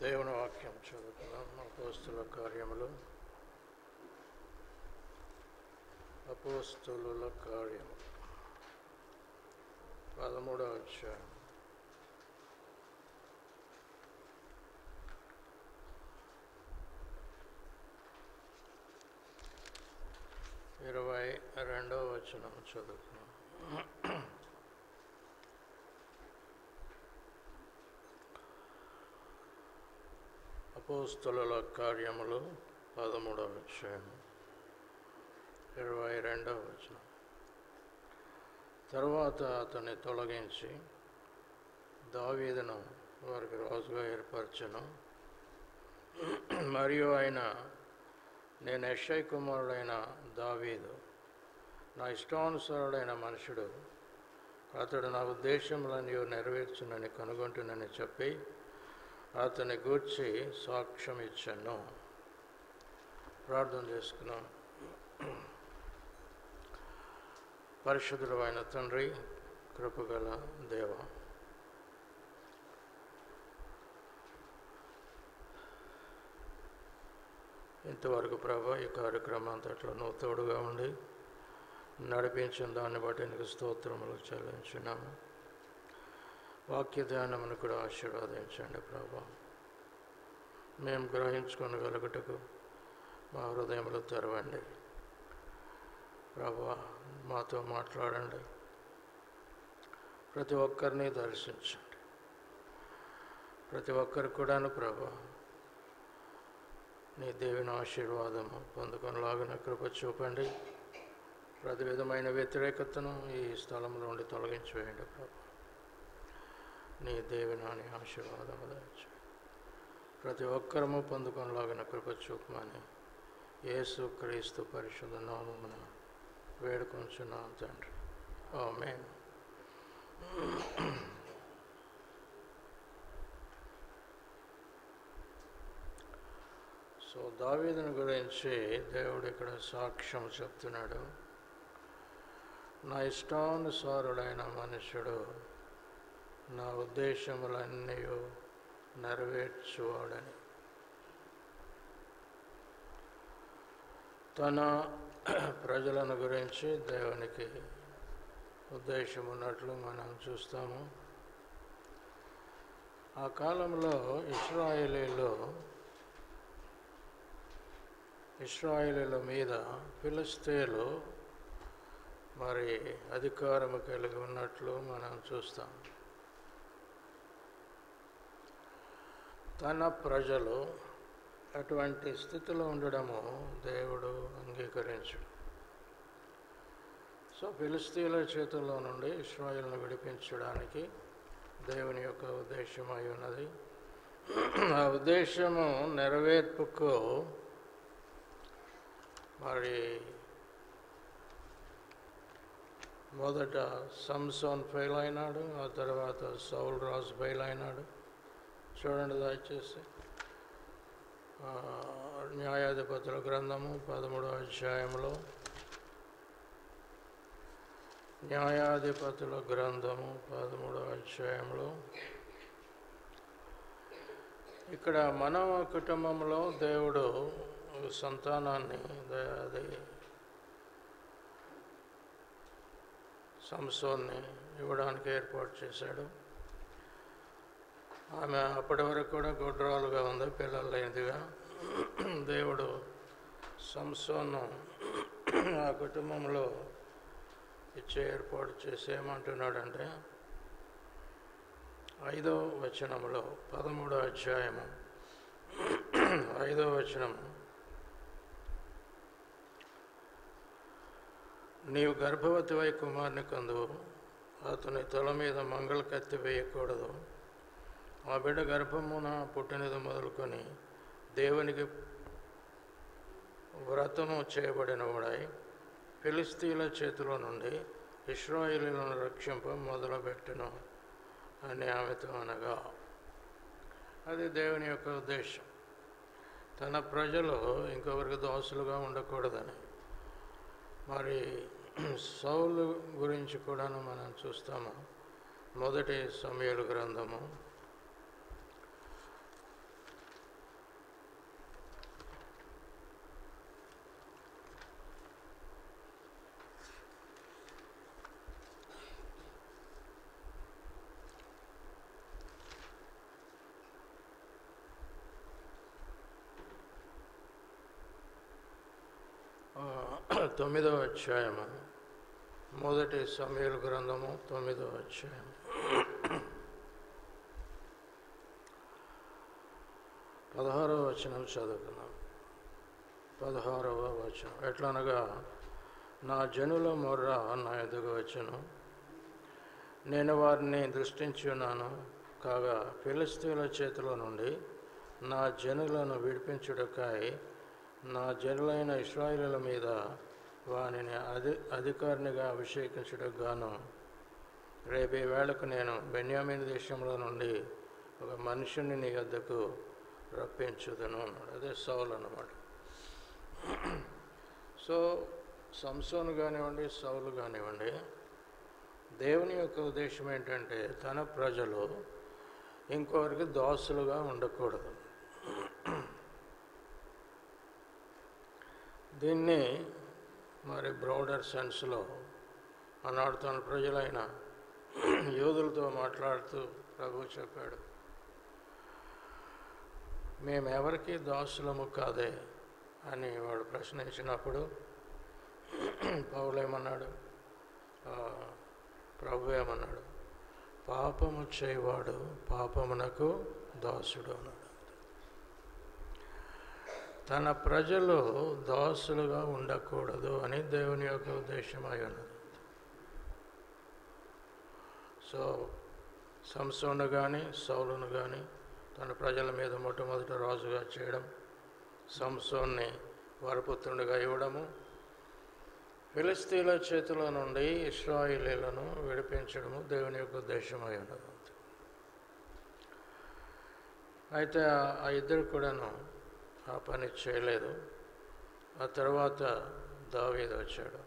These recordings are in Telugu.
దేవుని వాక్యం చదువుకున్నాం. అపోస్తుల కార్యములు 13వ అధ్యాయం. ఇరవై 22వ వచనం చదువుకున్నాం. అపోస్తుల కార్యములు 13వ అధ్యాయం 22వ వచనం. తరువాత అతన్ని తొలగించి దావీదును వారికి రాజుగా ఏర్పరచెను. మరియు ఆయన, నేను యెషై కుమారుడైన దావీదు, నా ఇష్టానుసారుడైన మనుషుడు, అతడు నా ఉద్దేశములన్నీ నెరవేర్చునని కనుగొంటునని చెప్పి అతని గూర్చి సాక్ష్యం ఇచ్చాను. ప్రార్థన చేసుకున్నాం. పరిశుద్ధుడు అయిన తండ్రి, కృపగల దేవ, ఇంతవరకు ప్రభా ఈ కార్యక్రమం అంతట్లో నువ్వు తోడుగా ఉండి నడిపించిన దాన్ని బట్టి నీకు స్తోత్రములు చెల్లించున్నాము. వాక్య ధ్యానమును కూడా ఆశీర్వదించండి ప్రభా. మేము గ్రహించుకొనగలుగుటకు మా హృదయములు తెరవండి ప్రభా. మాతో మాట్లాడండి. ప్రతి ఒక్కరిని దర్శించండి. ప్రతి ఒక్కరికి కూడాను ప్రభా నీ దేవుని ఆశీర్వాదము పొందుకొనలాగిన కృప చూపండి. ప్రతి విధమైన వ్యతిరేకతను ఈ స్థలంలో ఉండి తొలగించి వేయండి ప్రభా. నీ దేవుని ఆశీర్వాదము దయచేయండి. ప్రతి ఒక్కరము పొందుకొనలాగిన కృప చూపమని యేసు క్రీస్తు పరిశుద్ధ నామమున వేడుకొంచున్నాం తండ్రి. ఆమేన్. సో దావీదుని గురించి దేవుడు ఇక్కడ సాక్ష్యం చెప్తున్నాడు. నా ఇష్టానుసారుడైన మనుషుడు, నా ఉద్దేశములన్నీ నెరవేర్చువాడని. తన ప్రజలను గురించి దేవునికి ఉద్దేశం ఉన్నట్లు మనం చూస్తాము. ఆ కాలంలో ఇశ్రాయేలీల మీద ఫిలిష్తీయులు మరి అధికారము కలిగి ఉన్నట్లు మనం చూస్తాం. తన ప్రజలు అటువంటి స్థితిలో ఉండడము దేవుడు అంగీకరించడు. సో ఫిలిష్తీయుల చేతుల్లో నుండి ఇశ్రాయేలును విడిపించడానికి దేవుని యొక్క ఉద్దేశం అయి ఉన్నది. ఆ ఉద్దేశము నెరవేర్పుకు మరి మొదట సంసోన్ ఫెయిల్ అయినాడు. ఆ తర్వాత సౌల్ రాజు ఫెయిల్ అయినాడు. చూడండి దయచేసి న్యాయాధిపతుల గ్రంథము 13వ అధ్యాయంలో, న్యాయాధిపతుల గ్రంథము 13వ అధ్యాయంలో ఇక్కడ మనవ కుటుంబంలో దేవుడు సంతానాన్ని అది సంసోన్ని ఇవ్వడానికి ఏర్పాటు చేశాడు. ఆమె అప్పటి వరకు కూడా గుడ్రాలుగా ఉంది, పిల్లలు లేనిదిగా. దేవుడు సంసోను ఆ కుటుంబంలో ఇచ్చే ఏర్పాటు చేసి ఏమంటున్నాడంటే 5వ వచనంలో 13వ అధ్యాయము 5వ వచనం, నీవు గర్భవతివై కుమారుని కందువు, అతని తల మీద మంగళ కత్తి వేయకూడదు. ఆ బిడ్డ గర్భమున పుట్టినది మొదలుకొని దేవునికి వ్రతము చేయబడిన వాడై ఫిలిష్తీయుల చేతిలో నుండి ఇశ్రాయేలీయులను రక్షింప మొదలుపెట్టెను అని ఆమెతో అనగా, అది దేవుని యొక్క ఉద్దేశం. తన ప్రజలు ఇంకొకరికి దోసులుగా ఉండకూడదని. మరి సౌలు గురించి కూడాను మనం చూస్తాము. మొదటి సమూయేలు గ్రంథము 9వ అధ్యాయము, మొదటి సమూయేలు గ్రంథము 9వ అధ్యాయం 16వ వచనం చదువుకున్నాం. 16వ వచనం, ఎట్లనగా నా జనుల మొర్ర నా ఎదుగు వచ్చును, నేను వారిని దృష్టించి ఉన్నాను. కాగా ఫిలిష్తీయుల చేతిలో నుండి నా జనులను విడిపించుటకై నా జనులైన ఇశ్రాయేలుల మీద వానిని అధికారినిగా అభిషేకించుటకు గాను రేపు ఈ వేళకు నేను బెన్యామీను దేశంలో నుండి ఒక మనుషుని నీ వద్దకు రప్పించుదను అన్నాడు. అదే సౌలు అన్నమాట. సో సంసోను కానివ్వండి, సౌలు కానివ్వండి, దేవుని యొక్క ఉద్దేశం ఏంటంటే తన ప్రజలు ఇంకొకరికి దాసులుగా ఉండకూడదు. దీన్ని మరి బ్రౌడర్ సెన్స్లో ఆనాడు తన ప్రజలైన యోధులతో మాట్లాడుతూ ప్రభు చెప్పాడు, మేమెవరికి దాసులము కాదే అని వాడు ప్రశ్నించినప్పుడు పౌలు ఏమన్నాడు, ప్రభు ఏమన్నాడు, పాపము చేయవాడు పాపమునకు దాసుడు అన్నాడు. తన ప్రజలు దాసులుగా ఉండకూడదు అని దేవుని యొక్క ఉద్దేశమై ఉన్నది. సో సంసోను కానీ సౌలును కానీ తన ప్రజల మీద మొట్టమొదటి రాజుగా చేయడం, సంసోన్ని వరపుత్రుడిగా ఇవ్వడము, ఫిలిష్తీయుల చేతుల నుండి ఇశ్రాయేలీయులను విడిపించడము దేవుని యొక్క ఉద్దేశమై ఉన్నది. అయితే ఆ ఇద్దరు కూడాను ఆ పని చేయలేదు. ఆ తర్వాత దావీదు వచ్చాడు.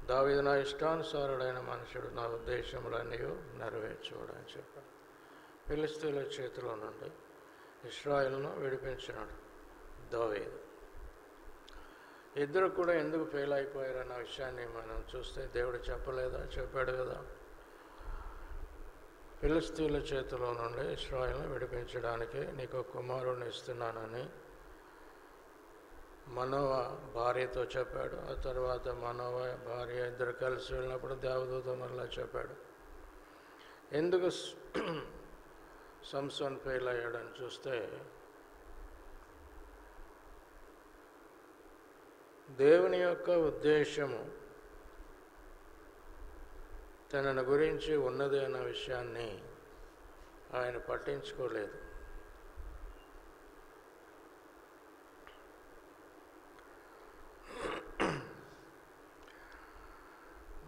దావీదు నా ఇష్టానుసారుడైన మనుషుడు, నా ఉద్దేశములన్నీ నెరవేర్చువాడు అని చెప్పాడు. ఫిలిష్తీయుల చేతిలో నుండి ఇశ్రాయేలును విడిపించినాడు దావీదు. ఇద్దరు కూడా ఎందుకు ఫెయిల్ అయిపోయారన్న విషయాన్ని మనం చూస్తే దేవుడు చెప్పలేదా? చెప్పాడు కదా. ఫిలిష్తీయుల చేతిలో నుండి ఇశ్రాయేలును విడిపించడానికి నీకు కుమారుడిని ఇస్తున్నానని మనోవ భార్యతో చెప్పాడు. ఆ తర్వాత మనోవ భార్య ఇద్దరు కలిసి వెళ్ళినప్పుడు దేవదూత మళ్ళా చెప్పాడు. ఎందుకు సంసోన్ ఫెయిల్ అయ్యాడని చూస్తే దేవుని యొక్క ఉద్దేశము తనను గురించి ఉన్నది అన్న విషయాన్ని ఆయన పట్టించుకోలేదు.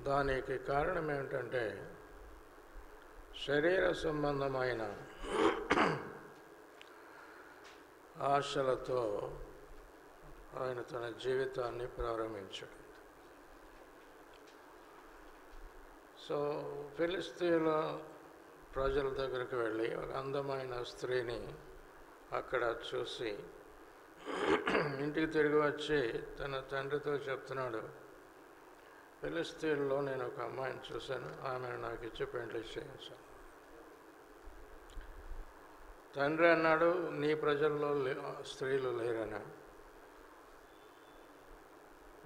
దానికి కారణం ఏమిటంటే శరీర సంబంధమైన ఆశలతో ఆయన తన జీవితాన్ని ప్రారంభించాడు. సో ఫిలిష్తీయుల ప్రజల దగ్గరికి వెళ్ళి ఒక అందమైన స్త్రీని అక్కడ చూసి ఇంటికి తిరిగి వచ్చి తన తండ్రితో చెప్తున్నాడు, ఫిలిష్తీయుల్లో నేను ఒక అమ్మాయిని చూశాను, ఆమెను నాకు ఇచ్చి పెండ్లి చేయించాను. తండ్రి అన్నాడు, నీ ప్రజల్లో స్త్రీలు లేరనా?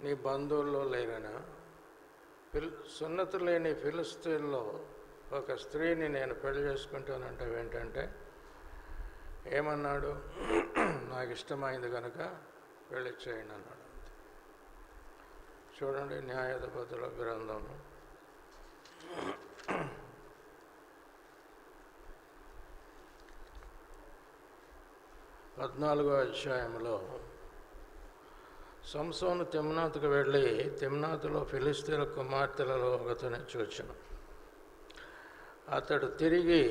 నీ బంధువుల్లో లేరనా? సున్నతి లేని ఫిలిష్తీయుల్లో ఒక స్త్రీని నేను పెళ్లి చేసుకుంటానంటే ఏంటంటే ఏమన్నాడు, నాకు ఇష్టమైంది కనుక పెళ్లి చేయండి అన్నాడు. చూడండి న్యాయాధిపతుల గ్రంథము 14వ అధ్యాయంలో సంసోను తిమ్నాతుకు వెళ్ళి తిమ్నాతులో ఫిలిష్తీయుల కుమార్తెలలో ఒకతని చూచెను. అతడు తిరిగి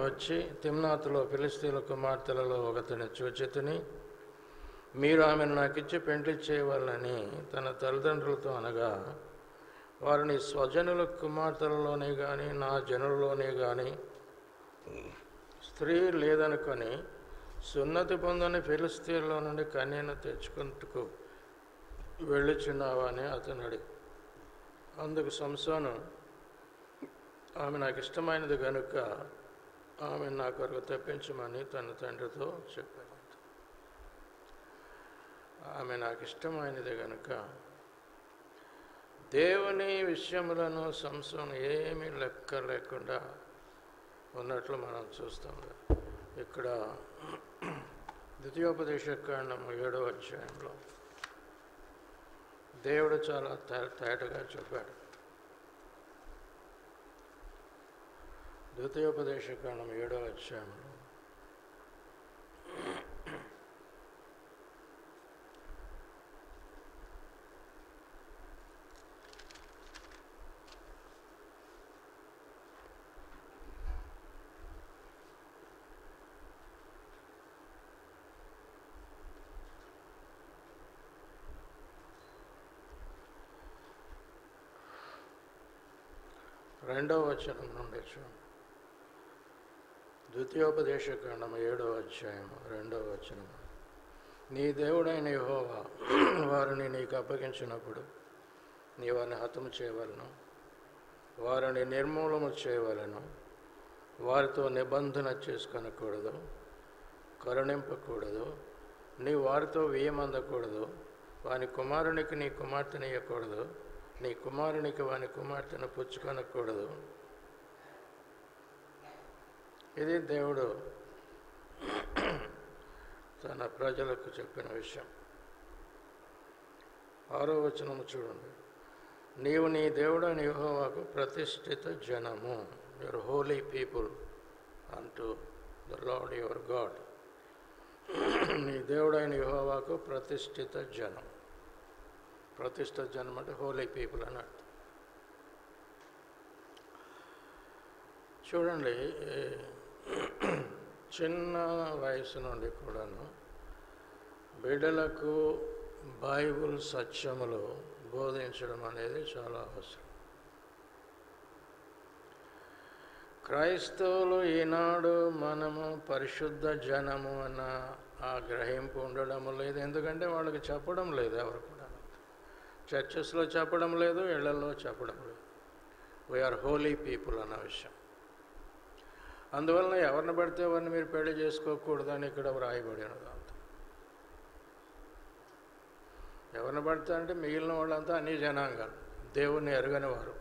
వచ్చి తిమ్నాతులో ఫిలిష్తీయుల కుమార్తెలలో ఒకతని చూచితిని, మీరు ఆమెను నాకిచ్చి పెండ్లి చేయవాలని తన తల్లిదండ్రులతో అనగా వారిని స్వజనుల కుమార్తెలలోనే కానీ నా జనులలోనే కానీ స్త్రీ లేదనుకొని సున్నతి పొందని ఫిలిష్తీయుల్లో నుండి కన్యను తెచ్చుకుంటూ వెళ్ళుచున్నావా అని అతను అడిగి, అందుకు సంసోను ఆమె నాకు ఇష్టమైనది కనుక ఆమె నా కొరకు తెప్పించమని తన తండ్రితో చెప్పాను. ఆమె నాకు ఇష్టమైనది కనుక దేవుని విషయములను సంసోను ఏమీ లెక్క లేకుండా ఉన్నట్లు మనం చూస్తాం. ఇక్కడ ద్వితీయోపదేశకాండం 7వ అధ్యాయంలో దేవుడు చాలా తేటగా చెప్పాడు. ద్వితీయోపదేశకాండం 7వ అధ్యాయంలో రెండవ వచనం నుండి చూడండి. ద్వితీయోపదేశకాండం 7వ అధ్యాయం 2వ వచనం. నీ దేవుడైన యెహోవా వారిని నీకు అప్పగించినప్పుడు నీ వారిని హతము చేయవలను, వారిని నిర్మూలము చేయవలను, వారితో నిబంధన చేసుకొనకూడదు, కరుణింపకూడదు, నీ వారితో వ్యయమందకూడదు, వాని కుమారునికి నీ కుమార్తెనియకూడదు, నీ కుమారునికి వాని కుమార్తెను పుచ్చుకొనకూడదు. ఇది దేవుడు తన ప్రజలకు చెప్పిన విషయం. 6వ వచనము చూడండి. నీవు నీ దేవుడైన యెహోవాకు ప్రతిష్ఠిత జనము, యువర్ హోలీ పీపుల్ అంటూ ద లార్డ్ యువర్ గాడ్. నీ దేవుడైన యెహోవాకు ప్రతిష్ఠిత జనం. ప్రతిష్ఠిత జనం అంటే హోలీ పీపుల్ అని అర్థం. చూడండి, చిన్న వయసు నుండి కూడాను బిడ్డలకు బైబుల్ సత్యములు బోధించడం అనేది చాలా అవసరం. క్రైస్తవులు ఈనాడు మనము పరిశుద్ధ జనము అన్న ఆ గ్రహింపు ఉండడం లేదు. ఎందుకంటే వాళ్ళకి చెప్పడం లేదు, ఎవరు కూడా చర్చెస్లో చెప్పడం లేదు, ఇళ్లలో చెప్పడం లేదు. వీఆర్ హోలీ పీపుల్ అన్న విషయం. అందువలన ఎవరిని పడితే ఎవరిని మీరు పెళ్లి చేసుకోకూడదని ఇక్కడ వ్రాయబడి ఉన్నది. ఎవరిని పడితే అంటే మిగిలిన వాళ్ళంతా అన్ని జనాంగాలు, దేవుణ్ణి ఎరగని వారు.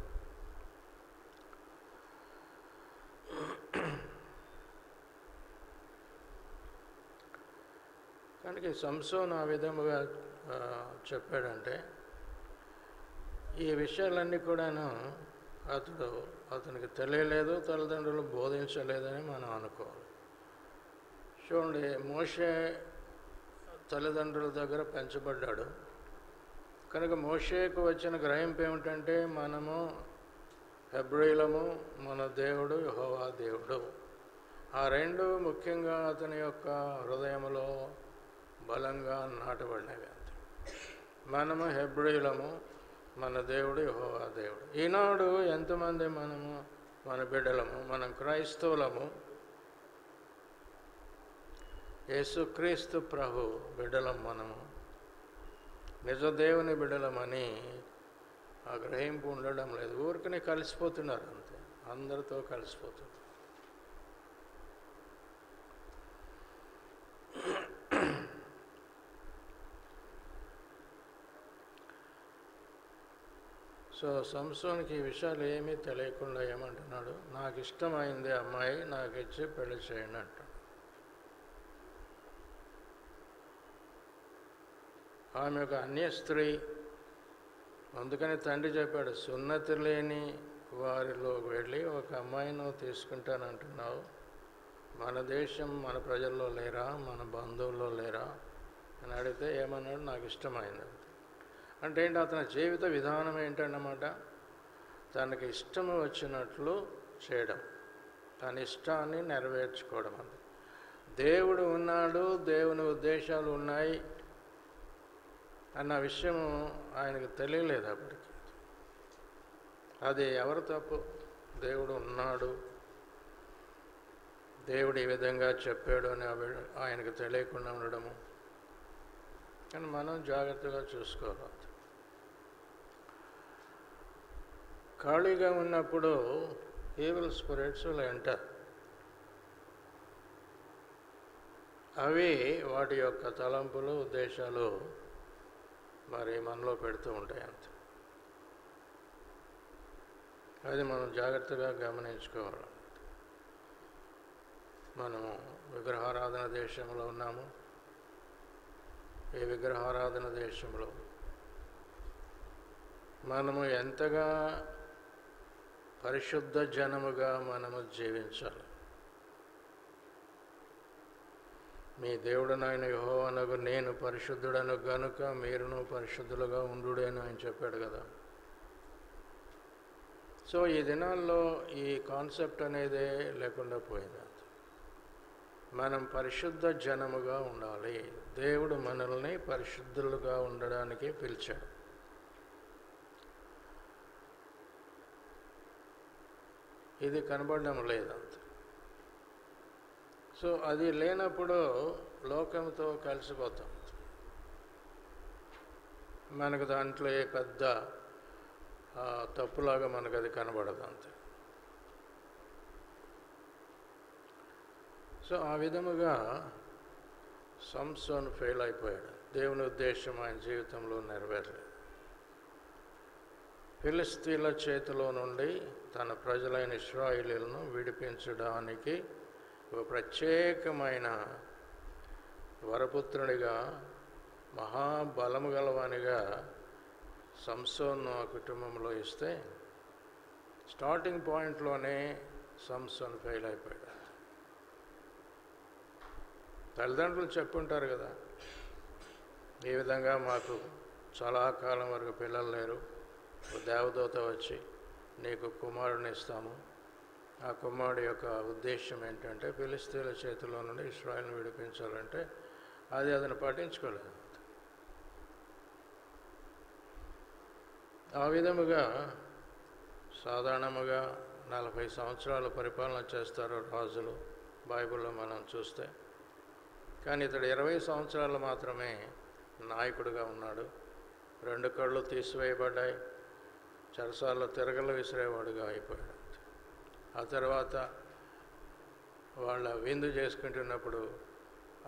కనుక సంసోను ఆ విధముగా చెప్పాడంటే ఈ విషయాలన్నీ కూడాను అతనికి తెలియలేదు, తల్లిదండ్రులు బోధించలేదని మనం అనుకోవాలి. చూడండి, మోషే తల్లిదండ్రుల దగ్గర పెంచబడ్డాడు కనుక మోషేకు వచ్చిన గ్రహింపు ఏమిటంటే మనము హెబ్రీలము, మన దేవుడు యెహోవా దేవుడు. ఆ రెండు ముఖ్యంగా అతని యొక్క హృదయంలో బలంగా నాటబడినవి. అంతే. మనము హెబ్రీలము, మన దేవుడు యెహోవా దేవుడు. ఈనాడు ఎంతమంది మనము మన బిడ్డలము, మనం క్రైస్తవులము, యేసుక్రీస్తు ప్రభు బిడ్డలం, మనము నిజ దేవుని బిడ్డలమని ఆ గ్రహింపు ఉండడం లేదు. ఊరికనే కలిసిపోతున్నారు, అంతే, అందరితో కలిసిపోతున్నారు. సో సంసోనికి ఈ విషయాలు ఏమీ తెలియకుండా ఏమంటున్నాడు, నాకు ఇష్టమైంది అమ్మాయి, నాకు ఇచ్చి పెళ్లి చేయండి అంటాడు. ఆమె ఒక అన్య స్త్రీ, అందుకని తండ్రి చెప్పాడు, సున్నతి లేని వారిలోకి వెళ్ళి ఒక అమ్మాయిని తీసుకుంటానంటున్నావు, మన దేశం మన ప్రజల్లో లేరా, మన బంధువుల్లో లేరా అని అడిగితే ఏమన్నాడు, నాకు ఇష్టమైంది. అంటే ఏంటి, అతని జీవిత విధానం ఏంటన్నమాట, తనకి ఇష్టం వచ్చినట్లు చేయడం, తన ఇష్టాన్ని నెరవేర్చుకోవడం. అంతే. దేవుడు ఉన్నాడు, దేవుని ఉద్దేశాలు ఉన్నాయి అన్న విషయం ఆయనకు తెలియలేదు అప్పటికి. అది ఎవరు తప్పు? దేవుడు ఉన్నాడు, దేవుడు ఈ విధంగా చెప్పాడు అని ఆయనకు తెలియకుండా ఉండడము. కానీ మనం జాగ్రత్తగా చూసుకోవాలి. ఖాళీగా ఉన్నప్పుడు ఈవిల్ స్పిరిట్స్ ఎంటర్, అవి వాటి యొక్క తలంపులు, ఉద్దేశాలు మరి మనలో పెడుతూ ఉంటాయి. అంతే. అది మనం జాగ్రత్తగా గమనించుకోవాలి. మనము విగ్రహారాధన దేశంలో ఉన్నాము. ఈ విగ్రహారాధన దేశంలో మనము ఎంతగా పరిశుద్ధ జనముగా మనము జీవించాలి. మీ దేవుడనైన యెహోవానగు నేను పరిశుద్ధుడను గనుక మీరును పరిశుద్ధులుగా ఉండుడి అని ఆయన చెప్పాడు కదా. సో ఈ దినాల్లో ఈ కాన్సెప్ట్ అనేది లేకుండా పోయింది. మనం పరిశుద్ధ జనముగా ఉండాలి. దేవుడు మనల్ని పరిశుద్ధులుగా ఉండడానికి పిలిచాడు. ఇది కనబడడం లేదంత. సో అది లేనప్పుడు లోకంతో కలిసిపోతాం. మనకు దాంట్లో ఏ పెద్ద తప్పులాగా మనకు అది కనబడదు అంతే. సో ఆ విధముగా సంసోను ఫెయిల్ అయిపోయాడు. దేవుని ఉద్దేశం ఆయన జీవితంలో నెరవేరలేదు. ఫిలిస్తీన్ల చేతిలో నుండి తన ప్రజలైన ఇశ్రాయేలీయులను విడిపించడానికి ఒక ప్రత్యేకమైన వరపుత్రునిగా, మహాబలము గలవానిగా సంసోను ఆ కుటుంబంలో ఇస్తే స్టార్టింగ్ పాయింట్లోనే సంసోను ఫెయిల్ అయిపోయాడు. తల్లిదండ్రులు చెప్పుంటారు కదా, ఈ విధంగా మాకు చాలా కాలం వరకు పిల్లలు లేరు, దేవదూత వచ్చి నీకు కుమారుని ఇస్తాము. ఆ కుమారుడు యొక్క ఉద్దేశం ఏంటంటే ఫిలిస్తీన్ల చేతిలో నుండి ఇశ్రాయేలును విడిపించాలంటే అది అతను పట్టించుకోలేదు. ఆ విధముగా సాధారణముగా 40 సంవత్సరాలు పరిపాలన చేస్తారు రాజులు బైబిల్లో మనం చూస్తే. కానీ ఇతడు 20 సంవత్సరాలు మాత్రమే నాయకుడిగా ఉన్నాడు. 2 కళ్ళు తీసివేయబడ్డాయి. చెరసాల్లో తిరగలు విసిరేవాడుగా అయిపోయాడు. ఆ తర్వాత వాళ్ళ విందు చేసుకుంటున్నప్పుడు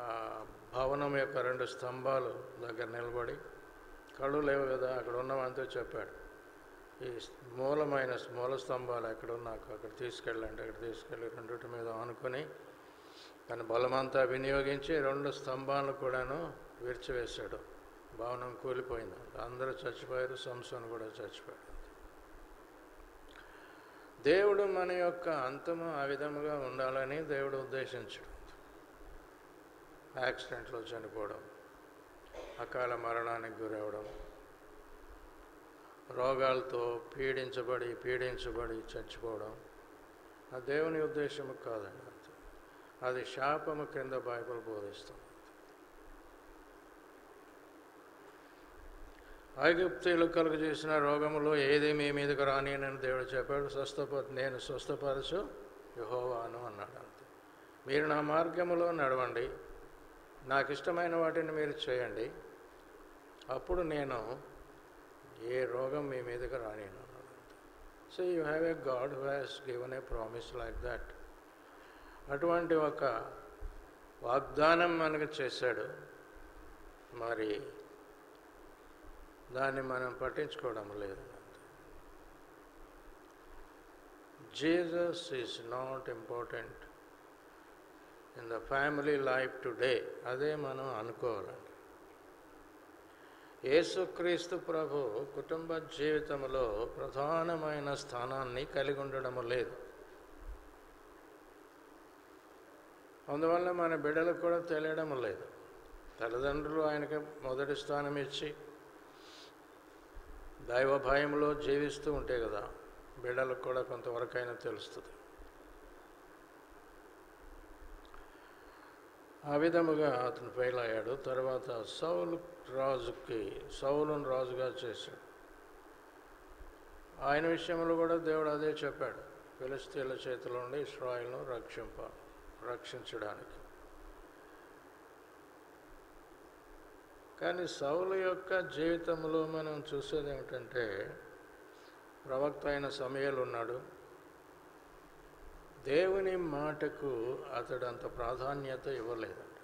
ఆ భవనం యొక్క 2 స్తంభాలు దగ్గర నిలబడి, కళ్ళు లేవు కదా అక్కడ ఉన్నవంతా చెప్పాడు, ఈ మూల స్తంభాలు ఎక్కడ నాకు అక్కడ తీసుకెళ్ళండి. అక్కడ తీసుకెళ్ళి 2 మీద ఆనుకొని తన బలమంతా వినియోగించి 2 స్తంభాలను కూడాను విరిచివేశాడు. భవనం కూలిపోయింది. అందరూ చచ్చిపోయారు. సంసోను కూడా చచ్చిపోయాడు. దేవుడు మన యొక్క అంతము ఆ విధముగా ఉండాలని దేవుడు ఉద్దేశించాడు. యాక్సిడెంట్లో చనిపోవడం, అకాల మరణానికి గురవడం, రోగాలతో పీడించబడి చచ్చిపోవడం ఆ దేవుని ఉద్దేశము కాదండి. అది శాపము కింద బైబిల్ బోధిస్తుంది. ఐగుప్తీయులు కలుగు చేసిన రోగములో ఏది మీ మీదకు రాని అని దేవుడు చెప్పాడు. నేను స్వస్థపరచు యెహోవాను అన్నాడు. అంతే. మీరు నా మార్గములో నడవండి, నాకు ఇష్టమైన వాటిని మీరు చేయండి, అప్పుడు నేను ఏ రోగం మీ మీదకు రాని అన్నాడు. So you have a God who has given a promise like that. అటువంటి ఒక వాగ్దానం మనకు చేశాడు. మరి దాన్ని మనం పట్టించుకోవడం లేదు. Jesus is not important in the family life today. అదే మనం అనుకోవాలండి. యేసుక్రీస్తు ప్రభు కుటుంబ జీవితంలో ప్రధానమైన స్థానాన్ని కలిగి ఉండడం లేదు. అందువల్ల మన బిడ్డలకు కూడా తెలియడం లేదు. తల్లిదండ్రులు ఆయనకి మొదటి స్థానం ఇచ్చి దైవ భయంలో జీవిస్తూ ఉంటే కదా బిడ్డలకు కూడా కొంతవరకైనా తెలుస్తుంది. ఆ విధముగా అతను ఫెయిల్ అయ్యాడు. తర్వాత సౌలును రాజుగా చేశాడు. ఆయన విషయంలో కూడా దేవుడు అదే చెప్పాడు, ఫిలిస్తీన్ల చేతిలో నుండి ఇశ్రాయేలును రక్షించడానికి. కానీ సౌలు యొక్క జీవితంలో మనం చూసేది ఏమిటంటే, ప్రవక్త అయిన సమూయేలు ఉన్నాడు. దేవుని మాటకు అతడు అంత ప్రాధాన్యత ఇవ్వలేదండి.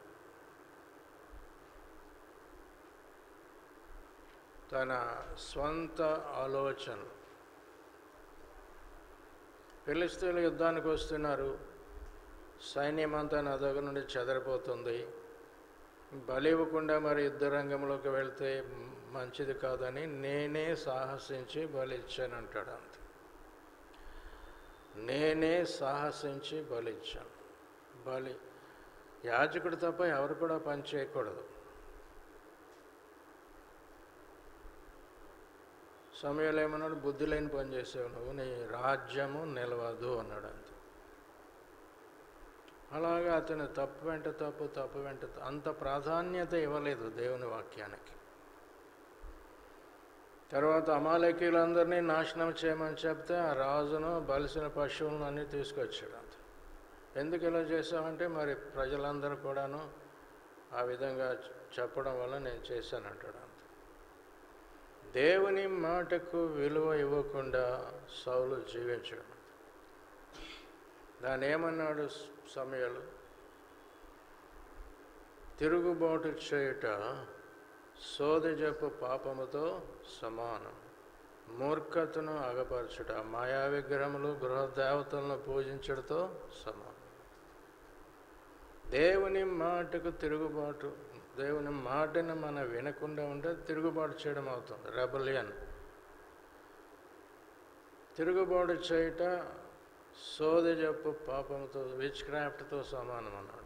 తన స్వంత ఆలోచనలు, ఫిలిష్తీయులు యుద్ధానికి వస్తున్నారు, సైన్యమంతా నా దగ్గర నుండి చెదరిపోతుంది, బలి ఇవ్వకుండా మరి యుద్ధ రంగంలోకి వెళ్తే మంచిది కాదని నేనే సాహసించి బలి ఇచ్చానంటాడు. అంతే, నేనే సాహసించి బలి ఇచ్చాను. బలి యాజకుడు తప్ప ఎవరు కూడా పని చేయకూడదు. సమయంలో ఏమన్నాడు, బుద్ధి లేని పని చేసావు నువ్వు, నీ రాజ్యము నిలవదు అన్నాడు. అంతే. అలాగా అతను తప్పు వెంట అంత ప్రాధాన్యత ఇవ్వలేదు దేవుని వాక్యానికి. తర్వాత అమాలేకీలందరినీ నాశనం చేయమని చెప్తే ఆ రాజును బలిసిన పశువులను అన్నీ తీసుకొచ్చాడు. అంత ఎందుకు ఇలా చేసామంటే మరి ప్రజలందరూ కూడాను ఆ విధంగా చెప్పడం వల్ల నేను చేశానంటాడు. అంత దేవుని మాటకు విలువ ఇవ్వకుండా సౌలు జీవించడం. దాన్ని ఏమన్నాడు సమూయేలు, తిరుగుబాటు చేయుట సోదె చెప్పు పాపముతో సమానం, మూర్ఖతను అగపరచుట మాయా విగ్రహములు గృహ దేవతలను పూజించడంతో సమానం. దేవుని మాటకు తిరుగుబాటు, దేవుని మాటను మనం వినకుండా ఉంటే తిరుగుబాటు చేయడం అవుతుంది, రెబలియన్. తిరుగుబాటు చేయుట సోదె చెప్పు పాపంతో, విచ్ క్రాఫ్ట్తో సమానం అన్నాడు.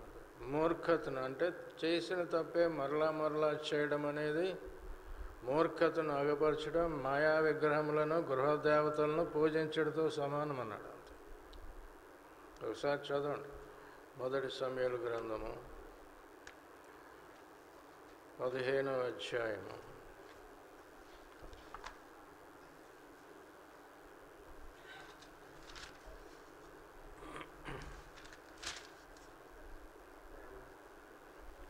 మూర్ఖతను అంటే చేసిన తప్పే మరలా చేయడం అనేది మూర్ఖతను అగపరచడం, మాయా విగ్రహములను గృహదేవతలను పూజించడంతో సమానం అన్నాడు. అంతే. ఒకసారి చదవండి, 1 సమూయేలు గ్రంథము 15వ అధ్యాయము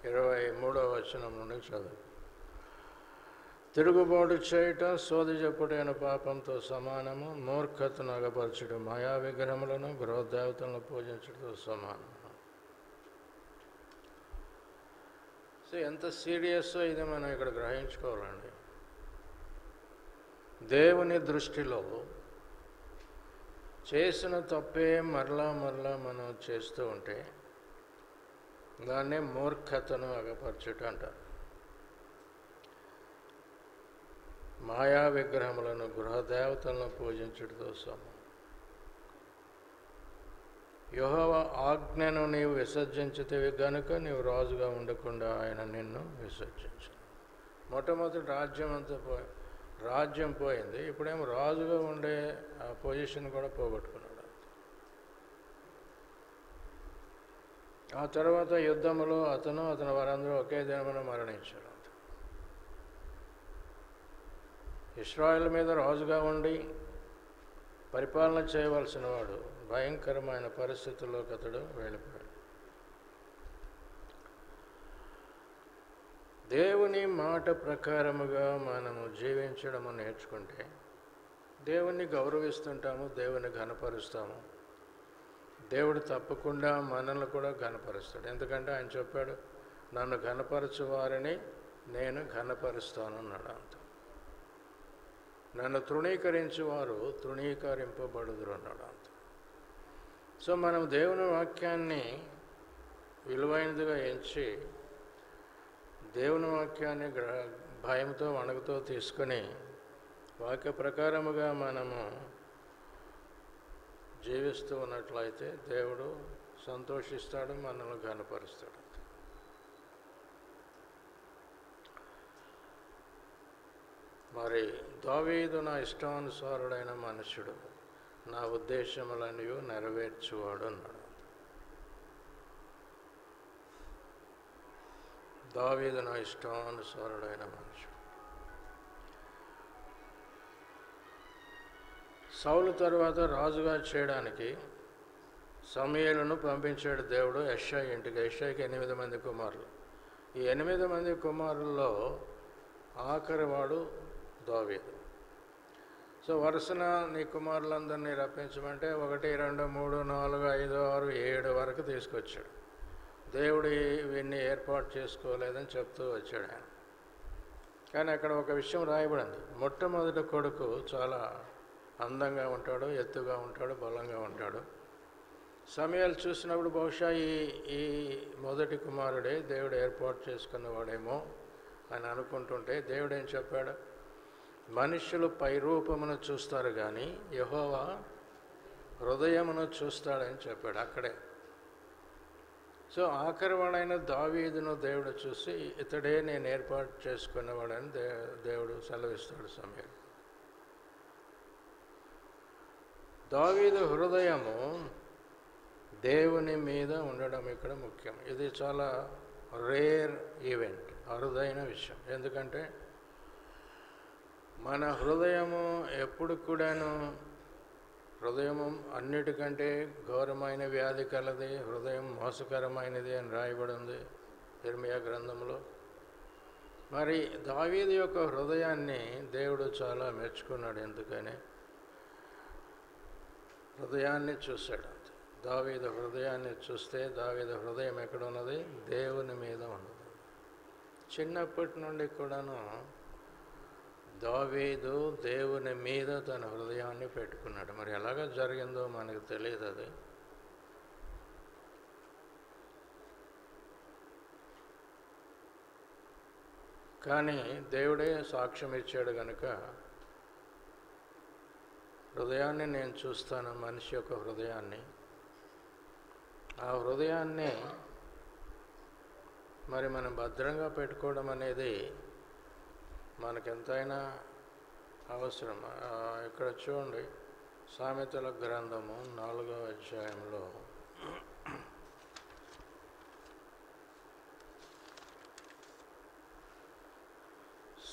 23వ వచనం నుండి చదువు. తిరుగుబాటు చేయుట సోది చెప్పుటైన పాపంతో సమానము, మూర్ఖతను అగపరచడం మాయా విగ్రహములను గృహదేవతలను పూజించడంతో సమానం. సో ఎంత సీరియస్ ఇది మనం ఇక్కడ గ్రహించుకోవాలండి. దేవుని దృష్టిలో చేసిన తప్పే మరలా మనం చేస్తూ ఉంటే దాన్నే మూర్ఖతను అగపరచుట అంటారు. మాయా విగ్రహములను గృహదేవతలను పూజించుటతో సమానం. యెహోవా ఆజ్ఞను నీవు విసర్జించితివి గనుక నీవు రాజుగా ఉండకుండా ఆయన నిన్ను విసర్జించు. మొట్టమొదటి రాజ్యం పోయింది, ఇప్పుడేమో రాజుగా ఉండే ఆ పొజిషన్ కూడా పోగొట్టుకున్నాడు. ఆ తర్వాత యుద్ధములో అతని వారందరూ ఒకే దినమున మరణించారు. ఇశ్రాయేలు మీద రాజుగా ఉండి పరిపాలన చేయవలసిన వాడు భయంకరమైన పరిస్థితుల్లోకి అతడు వెళ్ళిపోయాడు. దేవుని మాట ప్రకారముగా మనము జీవించడము నేర్చుకుంటే దేవుణ్ణి గౌరవిస్తుంటాము, దేవుని ఘనపరుస్తాము. దేవుడు తప్పకుండా మనల్ని కూడా ఘనపరుస్తాడు. ఎందుకంటే ఆయన చెప్పాడు, నన్ను ఘనపరచు వారిని నేను ఘనపరుస్తాను అన్నాడు. అంత నన్ను తృణీకరించు వారు తృణీకరింపబడుదురు అన్నాడు. అంత సో మనం దేవుని వాక్యాన్ని విలువైనదిగా ఎంచి దేవుని వాక్యాన్ని భయంతో వణుకుతో తీసుకొని వాక్య ప్రకారముగా మనము జీవిస్తూ ఉన్నట్లయితే దేవుడు సంతోషిస్తాడు, మనల్ని ఘనపరుస్తాడు. మరి దావీదు నా ఇష్టానుసారుడైన మనుష్యుడు, నా ఉద్దేశములన్నీ నెరవేర్చువాడు అన్నాడు. దావీదు నా ఇష్టానుసారుడైన మనుష్యుడు. సౌలు తర్వాత రాజుగా చేయడానికి సమూయేలును పంపించాడు దేవుడు యెషయా ఇంటికి. యెషయాకి 8 మంది కుమారులు. ఈ 8 మంది కుమారుల్లో ఆఖరివాడు దావీదు. సో వరుసన నీ కుమారులందరినీ రప్పించమంటే 1, 2, 3, 4, 5, 6, 7 వరకు తీసుకొచ్చాడు. దేవుడు ఇవన్నీ ఏర్పాటు చేసుకోలేదని చెప్తూ వచ్చాడు ఆయన. కానీ అక్కడ ఒక విషయం రాయబడింది, మొట్టమొదటి కొడుకు చాలా అందంగా ఉంటాడు, ఎత్తుగా ఉంటాడు, బలంగా ఉంటాడు. సమయాలు చూసినప్పుడు బహుశా ఈ మొదటి కుమారుడే దేవుడు ఏర్పాటు చేసుకున్నవాడేమో అని అనుకుంటుంటే దేవుడు ఏం చెప్పాడు? మనుష్యులు పై రూపమును చూస్తారు కానీ యెహోవా హృదయమును చూస్తాడని చెప్పాడు అక్కడే. సో ఆఖరివాడైన దావీదును దేవుడు చూసి ఇతడే నేను ఏర్పాటు చేసుకున్నవాడని దేవుడు సెలవిస్తాడు సమయం. దావీదు హృదయము దేవుని మీద ఉండడం ఇక్కడ ముఖ్యం. ఇది చాలా రేర్ ఈవెంట్, అరుదైన విషయం. ఎందుకంటే మన హృదయము ఎప్పుడు కూడాను, హృదయము అన్నిటికంటే ఘోరమైన వ్యాధి కలది, హృదయం మోసకరమైనది అని రాయబడి ఉంది ఇర్మియా గ్రంథంలో. మరి దావీదు యొక్క హృదయాన్ని దేవుడు చాలా మెచ్చుకున్నాడు. ఎందుకని? హృదయాన్ని చూశాడు. దావీదు హృదయాన్ని చూస్తే దావీదు హృదయం ఎక్కడ ఉన్నది? దేవుని మీద ఉన్నది. చిన్నప్పటి నుండి కూడాను దావీదు దేవుని మీద తన హృదయాన్ని పెట్టుకున్నాడు. మరి ఎలాగ జరిగిందో మనకు తెలియదు అది. కానీ దేవుడే సాక్ష్యం ఇచ్చాడు కనుక హృదయాన్ని నేను చూస్తాను, మనిషి యొక్క హృదయాన్ని. ఆ హృదయాన్ని మరి మనం భద్రంగా పెట్టుకోవడం అనేది మనకెంతైనా అవసరం. ఇక్కడ చూడండి, సామెతల గ్రంథము 4వ అధ్యాయంలో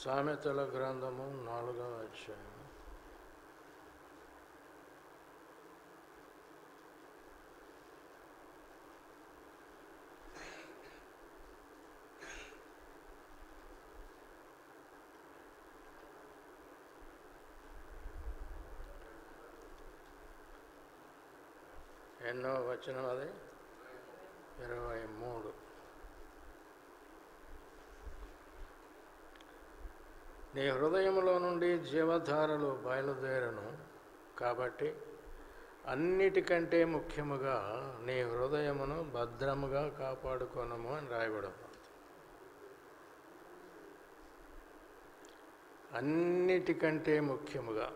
సామెతల గ్రంథము 4వ అధ్యాయం 8వ వచనం, అది 23. నీ హృదయంలో నుండి జీవధారలు బయలుదేరను కాబట్టి అన్నిటికంటే ముఖ్యముగా నీ హృదయమును భద్రముగా కాపాడుకొనము అని రాయబడి ఉంది. అన్నిటికంటే ముఖ్యముగా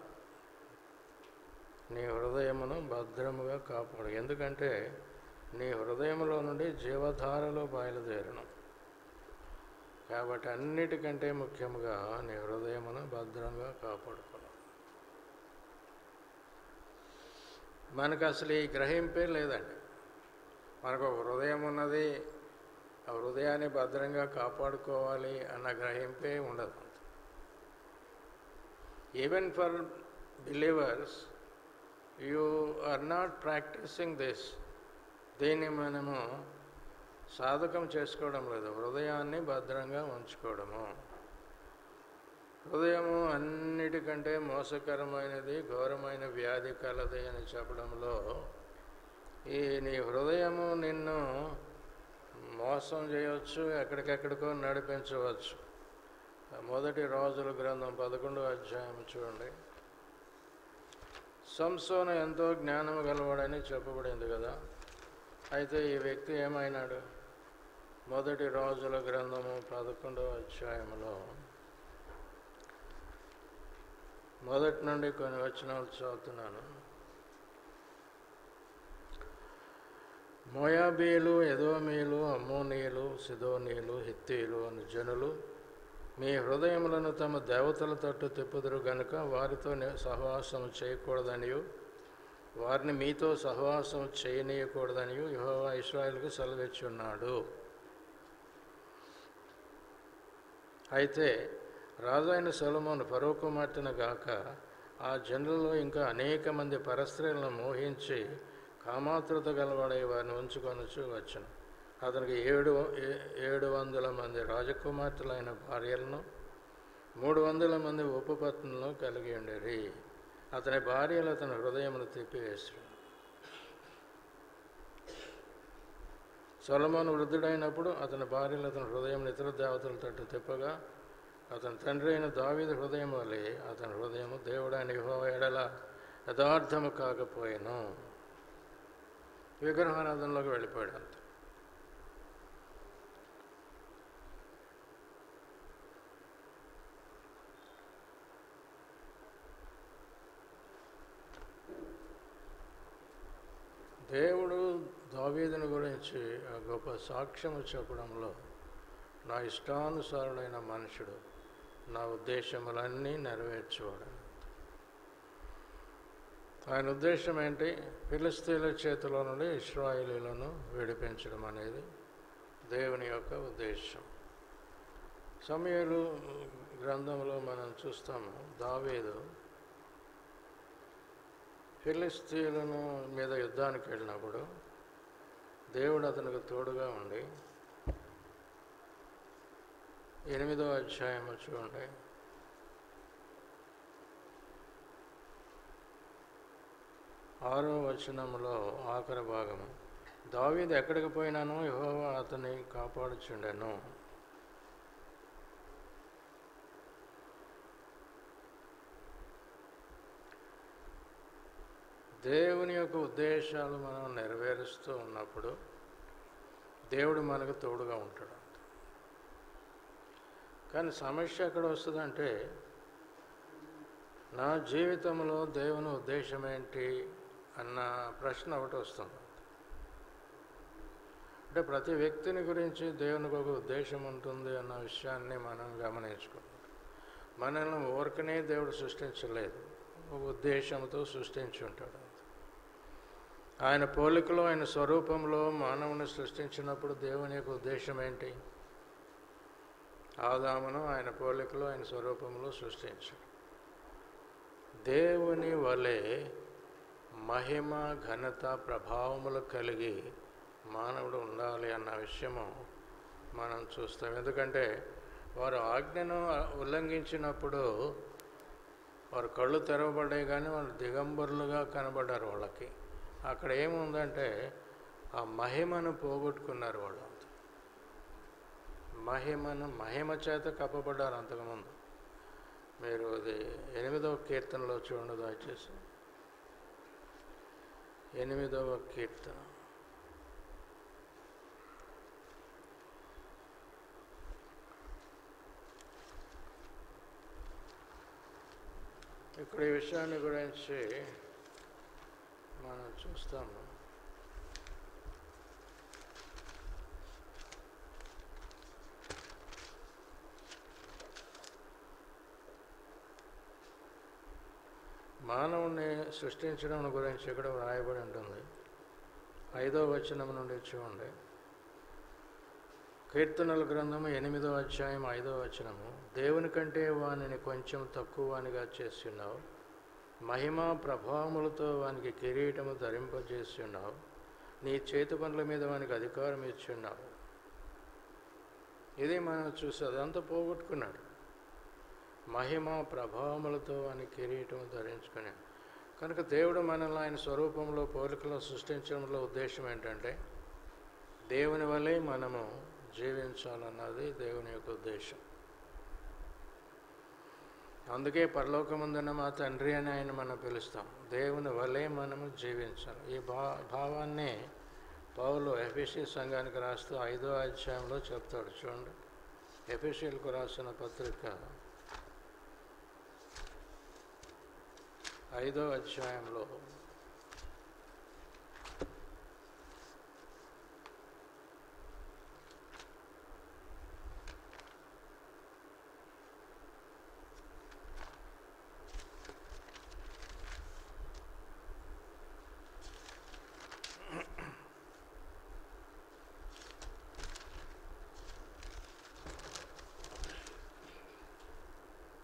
నీ హృదయమును భద్రముగా కాపాడు. ఎందుకంటే నీ హృదయంలో నుండి జీవధారలు బయలుదేరను కాబట్టి అన్నిటికంటే ముఖ్యముగా నీ హృదయమును భద్రంగా కాపాడుకోవాలి. మనకు అసలు ఈ గ్రహింపే లేదండి. మనకు ఒక హృదయం ఉన్నది, ఆ హృదయాన్ని భద్రంగా కాపాడుకోవాలి అన్న గ్రహింపే ఉండదు. Even for believers you are not practising this. దీన్ని మనము సాధకం చేసుకోవడం లేదు. హృదయాన్ని భద్రంగా ఉంచుకోవడము. హృదయము అన్నిటికంటే మోసకరమైనది, ఘోరమైన వ్యాధి కలది అని చెప్పడంలో నీ హృదయము నిన్ను మోసం చేయవచ్చు, ఎక్కడికెక్కడికో నడిపించవచ్చు. మొదటి రాజుల గ్రంథం 11వ అధ్యాయం చూడండి. సంసోను ఎంతో జ్ఞానము గలవాడని చెప్పబడింది కదా. అయితే ఈ వ్యక్తి ఏమైనాడు? మొదటి రాజుల గ్రంథము 11వ అధ్యాయంలో మొదటి నుండి కొన్ని వచనాలు చదువుతున్నాను. మోయాబీలు, ఎదోమీలు, అమ్మోనీయులు, సిదోనీయులు, హిత్తీలు అను జనులు మీ హృదయములను తమ దేవతల తట్టు తిప్పుదురు గనుక వారితో సహవాసం చేయకూడదనియు వారిని మీతో సహవాసం చేయనీయకూడదనియు యెహోవా ఇశ్రాయేలుకు సెలవిచ్చి ఉన్నాడు. అయితే రాజైన సొలొమోను ఫరో కుమార్తెను గాక ఆ జనులలో ఇంకా అనేక మంది పరస్త్రీలను మోహించి కామాతృత గలవాడై వారిని ఉంచుకొనొచ్చు వచ్చును. అతనికి 700 మంది రాజకుమార్తెలైన భార్యలను 300 మంది ఉపపత్నులను కలిగి ఉండేది. అతని భార్యలు అతని హృదయమును తిప్పివేశాడు. సొలొమోను వృద్ధుడైనప్పుడు అతని భార్యలు అతని హృదయం ఇతర దేవతల తట్టు తిప్పగా అతని తండ్రి అయిన దావీదు హృదయం వలె అతని హృదయము దేవుడైన యెహోవా ఎడల యథార్థము కాకపోయాను, విగ్రహారాధనలోకి వెళ్ళిపోయాడు అంత. దేవుడు దావీదుని గురించి ఆ గొప్ప సాక్ష్యము చెప్పడంలో, నా ఇష్టానుసారుడైన మనుషుడు, నా ఉద్దేశములన్నీ నెరవేర్చేవాడు. ఆయన ఉద్దేశం ఏంటి? ఫిలిష్తీయుల చేతిలో నుండి ఇశ్రాయేలీయులను విడిపించడం అనేది దేవుని యొక్క ఉద్దేశం. సమూయేలు గ్రంథంలో మనం చూస్తాము, దావీదు ఫిలిష్తీయులను మీద యుద్ధానికి వెళ్ళినప్పుడు దేవుడు అతనికి తోడుగా ఉండి, 8వ అధ్యాయము చూడండి, 6వ వచనంలో ఆఖరి భాగము, దావీదు ఎక్కడికి పోయినాను యెహోవా అతన్ని కాపాడుచుండెను. దేవుని యొక్క ఉద్దేశాలు మనం నెరవేరుస్తూ ఉన్నప్పుడు దేవుడు మనకు తోడుగా ఉంటాడు. కానీ సమస్య ఎక్కడ వస్తుందంటే, నా జీవితంలో దేవుని ఉద్దేశం ఏంటి అన్న ప్రశ్న ఒకటి వస్తుంది. అంటే ప్రతి వ్యక్తిని గురించి దేవునికి ఒక ఉద్దేశం ఉంటుంది అన్న విషయాన్ని మనం గమనించుకోవాలి. మనల్ని ఊరకనే దేవుడు సృష్టించలేదు, ఒక ఉద్దేశంతో సృష్టించి ఉంటాడు. ఆయన పోలికలో, ఆయన స్వరూపంలో మానవుని సృష్టించినప్పుడు దేవుని యొక్క ఉద్దేశం ఏంటి? ఆదామును ఆయన పోలికలో, ఆయన స్వరూపంలో సృష్టించాడు. దేవుని వలె మహిమ, ఘనత, ప్రభావములు కలిగి మానవుడు ఉండాలి అన్న విషయము మనం చూస్తాం. ఎందుకంటే వారు ఆజ్ఞను ఉల్లంఘించినప్పుడు వారు కళ్ళు తెరవబడ్డాయి, కానీ వాళ్ళు దిగంబరులుగా కనబడ్డారు. వాళ్ళకి అక్కడ ఏముందంటే ఆ మహిమను పోగొట్టుకున్నారు. వాళ్ళు మహిమ చేత కప్పబడ్డారు అంతకుముందు. మీరు అది 8వ కీర్తనలో చూడండి దయచేసి. 8వ కీర్తన ఇక్కడ ఈ విషయాన్ని గురించి మనం చూస్తాము. మానవుని సృష్టించడం గురించి ఇక్కడ వ్రాయబడి ఉంటుంది. 5వ వచనం నుండి చూడండి. కీర్తనల గ్రంథము 8వ అధ్యాయం 5వ వచనము, దేవుని కంటే వానిని కొంచెం తక్కువ వానిగా చేసి ఉన్నావు, మహిమ ప్రభావములతో వానికి కిరీటము ధరింపజేసి ఉన్నావు, నీ చేతి పనుల మీద వానికి అధికారం ఇచ్చి ఉన్నావు. ఇది మనం చూసి అదంతా పోగొట్టుకున్నాడు. మహిమ ప్రభావములతో వాని కిరీటము ధరించుకుని. కనుక దేవుడు మనల్ని ఆయన స్వరూపంలో, పోలికలో సృష్టించడంలో ఉద్దేశం ఏంటంటే దేవుని వలె మనము జీవించాలన్నది దేవుని యొక్క ఉద్దేశం. అందుకే పరలోకమందున్న మా తండ్రి అని ఆయన మనం పిలుస్తాం. దేవుని వలె మనము జీవించాలి. ఈ భావాన్ని పౌలు ఎఫెసీ సంఘానికి రాస్తూ 5వ అధ్యాయంలో చెప్తాడు. చూడండి, ఎఫెసీలకు రాసిన పత్రిక 5వ అధ్యాయంలో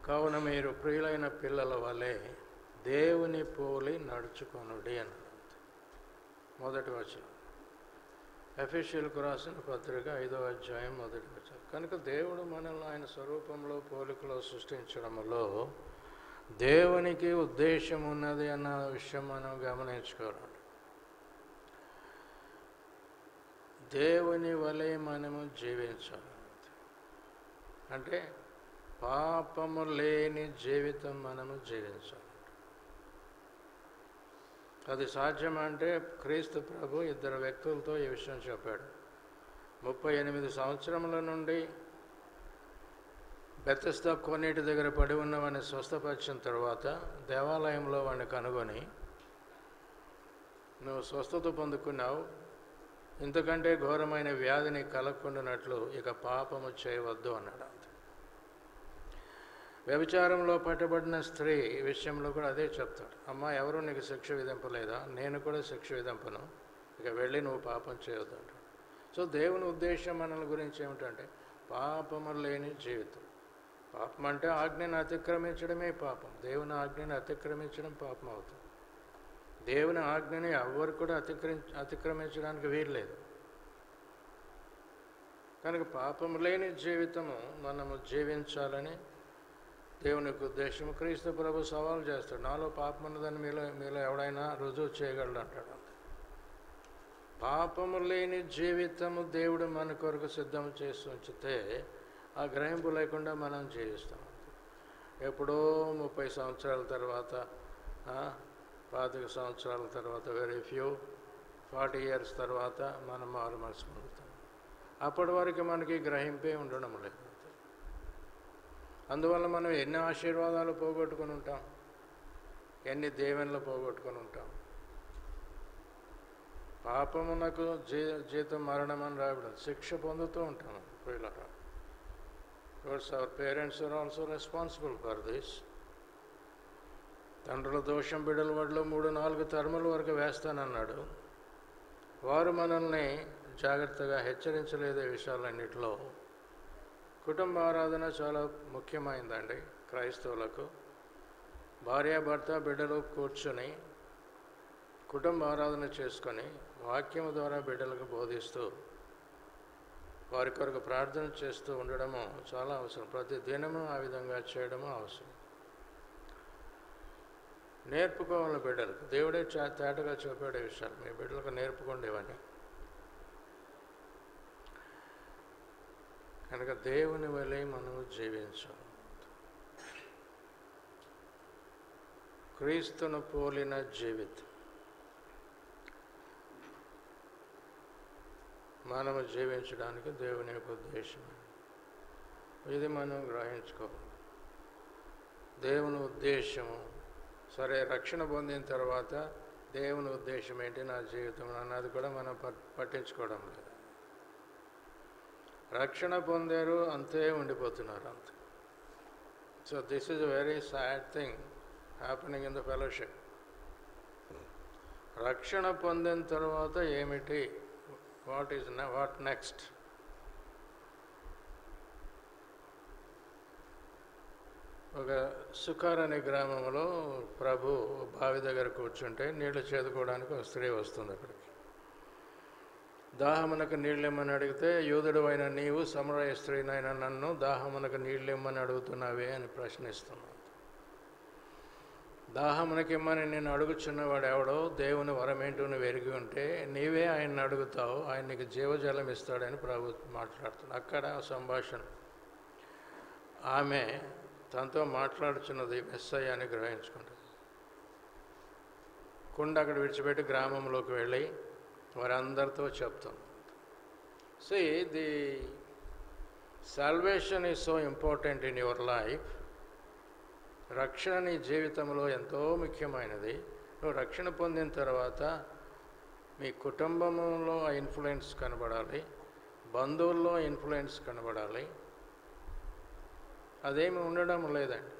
కావున మీరు ప్రియులైన పిల్లల వలె దేవుని పోలి నడుచుకొనుడి అన్నది మొదటి వచనం. ఎఫెసీయులకు రాసిన పత్రిక 5వ అధ్యాయం మొదటి వచనం. కనుక దేవుడు మనల్ని ఆయన స్వరూపంలో, పోలికలో సృష్టించడంలో దేవునికి ఉద్దేశం ఉన్నది అన్న విషయం మనం గమనించుకోవాలి. దేవుని వలె మనము జీవించాలి. అంటే పాపము లేని జీవితం మనము జీవించాలి. అది సాధ్యమంటే క్రీస్తు ప్రభు ఇద్దరు వ్యక్తులతో ఈ విషయం చెప్పాడు. 38 సంవత్సరముల నుండి బెతెస్దా కోనేటి దగ్గర పడి ఉన్నవాడిని స్వస్థపరిచిన తర్వాత దేవాలయంలో వాడిని కనుగొని, నువ్వు స్వస్థత పొందుకున్నావు, ఇంతకంటే ఘోరమైన వ్యాధిని కలగకుండానట్లు ఇక పాపము చేయవద్దు అన్నాడు. వ్యభిచారంలో పట్టబడిన స్త్రీ విషయంలో కూడా అదే చెప్తాడు. అమ్మ, ఎవరు నీకు శిక్ష విధింపలేదా? నేను కూడా శిక్ష విధింపను, ఇక వెళ్ళి నువ్వు పాపం చేయవద్దు అంటాడు. సో దేవుని ఉద్దేశం మనల గురించి ఏమిటంటే పాపము లేని జీవితం. పాపం అంటే ఆజ్ఞను అతిక్రమించడమే పాపం. దేవుని ఆజ్ఞని అతిక్రమించడం పాపం అవుతుంది. దేవుని ఆజ్ఞని ఎవరు కూడా అతిక్రమించడానికి వీల్లేదు. కనుక పాపము లేని జీవితము మనము జీవించాలని దేవునికి ఉద్దేశం. క్రీస్తు ప్రభు సవాల్ చేస్తాడు, నాలో పాపం ఉన్నదని మీలో ఎవడైనా రుజువు చేయగలడు అంటాడు. పాపము లేని జీవితము దేవుడు మన కొరకు సిద్ధం చేసి ఉంచితే ఆ గ్రహింపు లేకుండా మనం జీవిస్తాం. ఎప్పుడో 30 సంవత్సరాల తర్వాత, 25 సంవత్సరాల తర్వాత, వెరీ ఫ్యూ 40 years తర్వాత మనం మారు మనసు పొందుతాం. అప్పటి వరకు మనకి గ్రహింపే ఉండడం లేదు. అందువల్ల మనం ఎన్ని ఆశీర్వాదాలు పోగొట్టుకుని ఉంటాం, ఎన్ని దీవెనలు పోగొట్టుకుని ఉంటాం. పాపమునకు జీతం మరణం అని రాయడం, శిక్ష పొందుతూ ఉంటాం. ప్రియులారా, our parents are also responsible for this. తండ్రుల దోషం బిడ్డల వడ్లో 3-4 తరముల వరకు వేస్తానన్నాడు. వారు మనల్ని జాగ్రత్తగా హెచ్చరించలేదే విషయాలన్నింటిలో. కుటుంబ ఆరాధన చాలా ముఖ్యమైందండి క్రైస్తవులకు. భార్యాభర్త బిడ్డలు కూర్చొని కుటుంబ ఆరాధన చేసుకొని వాక్యము ద్వారా బిడ్డలకు బోధిస్తూ వారి కొరకు ప్రార్థన చేస్తూ ఉండడము చాలా అవసరం. ప్రతి దినము ఆ విధంగా చేయడము అవసరం. నేర్పుకోవాలి బిడ్డలకు. దేవుడే తేటగా చూపాడే విషయాలు మీ బిడ్డలకు నేర్పుకోండి ఇవన్నీ. కనుక దేవుని వలె మనము జీవించాలి. క్రీస్తును పోలిన జీవితం మనము జీవించడానికి దేవుని యొక్క ఉద్దేశం. ఇది మనం గ్రహించుకోవాలి. దేవుని ఉద్దేశము సరే, రక్షణ పొందిన తర్వాత దేవుని ఉద్దేశం ఏంటి నా జీవితం అన్నది కూడా మనం పట్టించుకోవడం లేదు. రక్షణ పొందారు, అంతే ఉండిపోతున్నారు, అంతే. So this is a very sad thing happening in the fellowship. రక్షణ పొందిన తర్వాత ఏమిటి, వాట్ నెక్స్ట్? ఒక సుకార్ అనే గ్రామంలో ప్రభు బావి దగ్గర కూర్చుంటే నీళ్లు చేదుకోవడానికి ఒక స్త్రీ వస్తుంది అక్కడికి. దాహమునకు నీళ్ళిమ్మని అడిగితే, యూదుడు అయిన నీవు సమరయ స్త్రీనైనా నన్ను దాహమునకు నీళ్ళిమ్మని అడుగుతున్నావే అని ప్రశ్నిస్తున్నాను. దాహమునకి ఇమ్మని నేను అడుగుచున్నవాడు ఎవడో దేవుని వరమేంటో నువ్వు ఎరిగి ఉంటే నీవే ఆయన్ని అడుగుతావు, ఆయన నీకు జీవజలం ఇస్తాడని ప్రభు మాట్లాడుతున్నాడు. అక్కడ సంభాషణ. ఆమె తనతో మాట్లాడుచున్నది మెస్సయ్య అని గ్రహించుకుంటుంది. కుండ అక్కడ విడిచిపెట్టి గ్రామంలోకి వెళ్ళి వారందరితో చెప్తాం. See, the salvation is so important in your life. రక్షణ నీ జీవితంలో ఎంతో ముఖ్యమైనది. నువ్వు రక్షణ పొందిన తర్వాత మీ కుటుంబంలో ఆ ఇన్ఫ్లుయెన్స్ కనబడాలి, బంధువుల్లో ఇన్ఫ్లుయెన్స్ కనబడాలి. అదేమి ఉండడం లేదండి.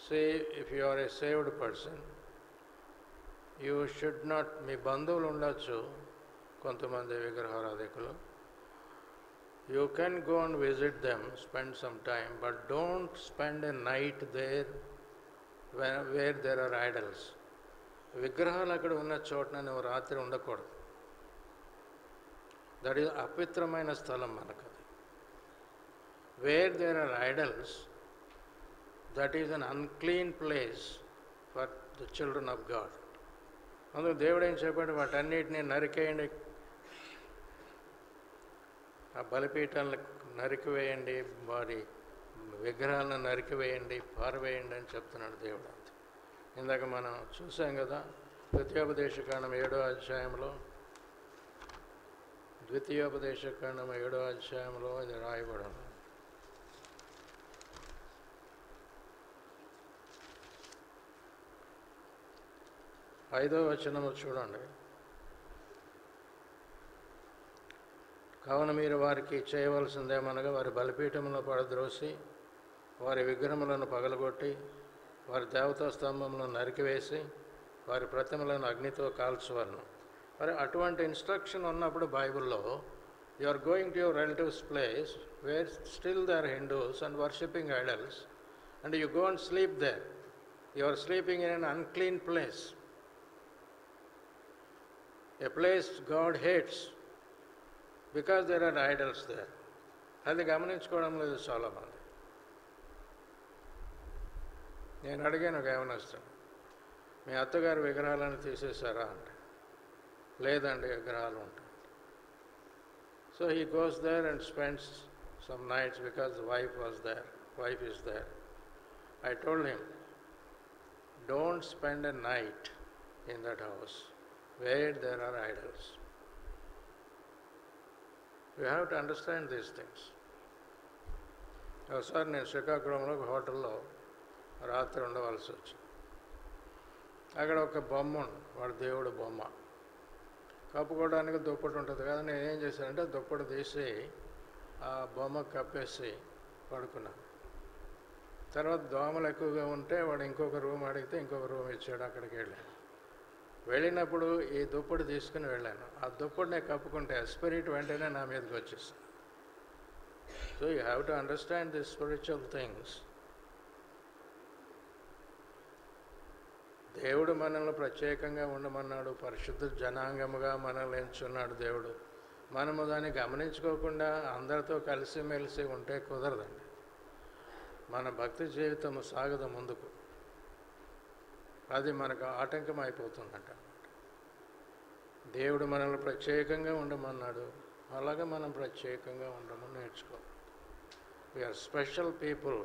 Say, if you are a saved person, you should not, మీ బంధువులు ఉండొచ్చు కొంతమంది విగ్రహారాధికులు, you can go and visit them, spend some time, but don't spend a night there where there are idols. విగ్రహాలు అక్కడ ఉన్న చోటన నువ్వు రాత్రి ఉండకూడదు. దట్ ఈజ్ అపవిత్రమైన స్థలం మనకది. Where there are idols, that is an unclean place for the children of God. అందుకు దేవుడు ఏం చెప్పాడు, వాటన్నిటిని నరికేయండి, ఆ బలిపీఠాలను నరికివేయండి, వారి విగ్రహాలను నరికివేయండి, పారవేయండి అని చెప్తున్నాడు దేవుడు. ఇందాక మనం చూసాం కదా, ద్వితీయోపదేశకాండం 7వ అధ్యాయంలో, ద్వితీయోపదేశకాండం 7వ అధ్యాయంలో ఇది రాయబడి ఉంది. 5వ వచనము చూడండి. కావున మీరు వారికి చేయవలసిందేమనగా వారి బలిపీఠములను పడద్రోసి వారి విగ్రహములను పగలగొట్టి వారి దేవతా స్తంభములను నరికివేసి వారి ప్రతిమలను అగ్నితో కాల్చువారును. మరి అటువంటి ఇన్స్ట్రక్షన్ ఉన్నప్పుడు బైబిల్లో you are going to your relatives place where still they are Hindus and worshipping idols and you go and sleep there. You are sleeping in an unclean place, a place God hates because there are idols there. అది గమనించుకోవడం లేదు చాలామంది. నేను అడిగాను ఒక యవనస్తుని, మీ అత్తగారు విగ్రహాలను తీసేశారా అంటే, లేదండి విగ్రహాలు ఉంటాయి. So he goes there and spends some nights because wife is there. I told him, don't spend a night in that house where there are idols. You have to understand these things. ఒకసారి నేను శ్రీకాకుళంలో ఒక హోటల్లో రాత్రి ఉండవలసి వచ్చింది. అక్కడ ఒక బొమ్మ ఉంది, వాడు దేవుడు బొమ్మ. కప్పుకోవడానికి దుప్పటి ఉంటుంది కదా, నేనేం చేశానంటే దుప్పటి తీసి ఆ బొమ్మ కప్పేసి పడుకున్నాను. తర్వాత దోమలు ఎక్కువగా ఉంటే వాడు ఇంకొక రూమ్ అడిగితే ఇంకొక రూమ్ ఇచ్చాడు, అక్కడికి వెళ్ళాను. వెళ్ళినప్పుడు ఈ దుప్పటి తీసుకుని వెళ్ళాను. ఆ దుప్పటిని కప్పుకుంటే ఆ స్పిరిట్ వెంటనే నా మీదకి వచ్చేస్తాను. So you have to understand the spiritual things. దేవుడు మనల్ని ప్రత్యేకంగా ఉండమన్నాడు, పరిశుద్ధ జనాంగముగా మనల్ని ఎంచున్నాడు దేవుడు. మనము దాన్ని గమనించుకోకుండా అందరితో కలిసిమెలిసి ఉంటే కుదరదండి. మన భక్తి జీవితము సాగదు ముందుకు, అది మనకు ఆటంకం అయిపోతుందంట. దేవుడు మనల్ని ప్రత్యేకంగా ఉండమన్నాడు, అలాగే మనం ప్రత్యేకంగా ఉండమని నేర్చుకోవాలి. We are special people,